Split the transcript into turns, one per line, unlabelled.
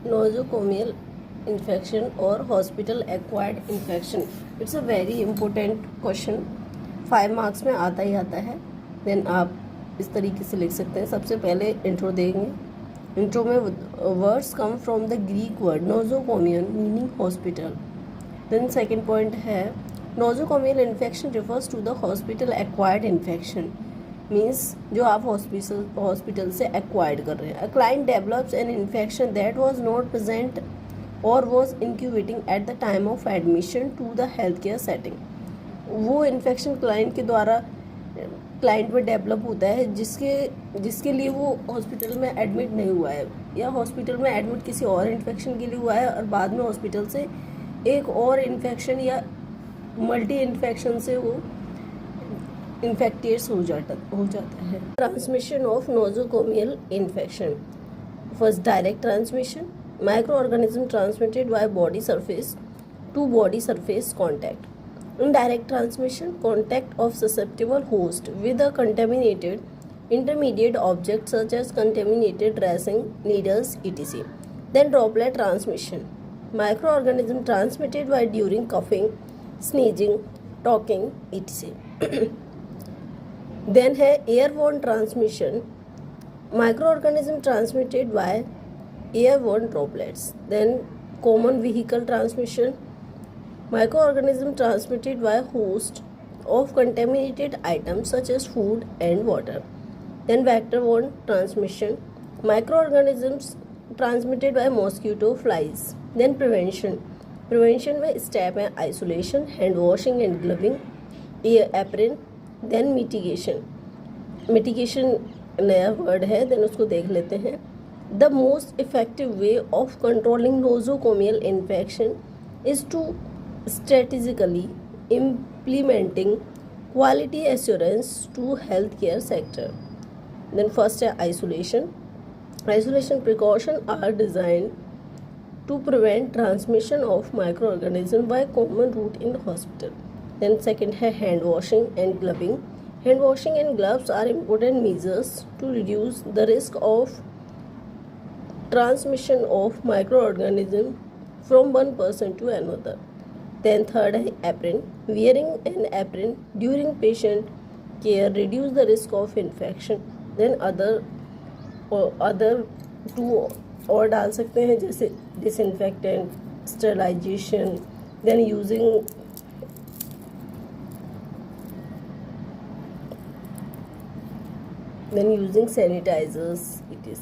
nosocomial infection or hospital acquired infection. It's a very important question. 5 marks में आता ही आता है. देन आप इस तरीके से लिख सकते हैं. सबसे पहले इंट्रो देंगे. इंट्रो में words come from the Greek word nosocomial meaning hospital. Then second point है nosocomial infection refers to the hospital acquired infection. Means जो आप हॉस्पिटल से एक्वायर्ड कर रहे हैं. A client develops an infection that was not present or was incubating at the time of admission to the health care setting. वो infection client के द्वारा client में डेवलप होता है जिसके लिए वो हॉस्पिटल में एडमिट नहीं हुआ है, या हॉस्पिटल में एडमिट किसी और इन्फेक्शन के लिए हुआ है और बाद में हॉस्पिटल से एक और इन्फेक्शन या मल्टी इन्फेक्शन से वो इन्फेक्टेड हो जाता है. Transmission of nosocomial infection. First, direct transmission. Micro organism transmitted by body surface to body surface contact. Indirect transmission, contact of susceptible host with a contaminated intermediate object such as contaminated dressing, needles, etc. Then droplet transmission, microorganism transmitted by during coughing, sneezing, talking, etc. Then है airborne transmission, microorganism transmitted by airborne droplets. Then common vehicle transmission, microorganism transmitted by host of contaminated items such as food and water. Then vector-borne transmission, microorganisms transmitted by mosquito, flies. Then prevention में step है isolation, hand washing and gloving, apron. Then mitigation नया word है, then उसको देख लेते हैं. The most effective way of controlling nosocomial infection is to strategically implementing quality assurance to healthcare sector. Then first है isolation. Isolation precautions are designed to prevent transmission of microorganisms by common route in hospital. Then second है hand washing and gloving. Hand washing and gloves are important measures to reduce the risk of transmission of microorganisms from one person to another. Then third है apron. Wearing an apron during patient care reduce the risk of infection. Then other two और डाल सकते हैं जैसे disinfectant, sterilization, then using sanitizers, etc.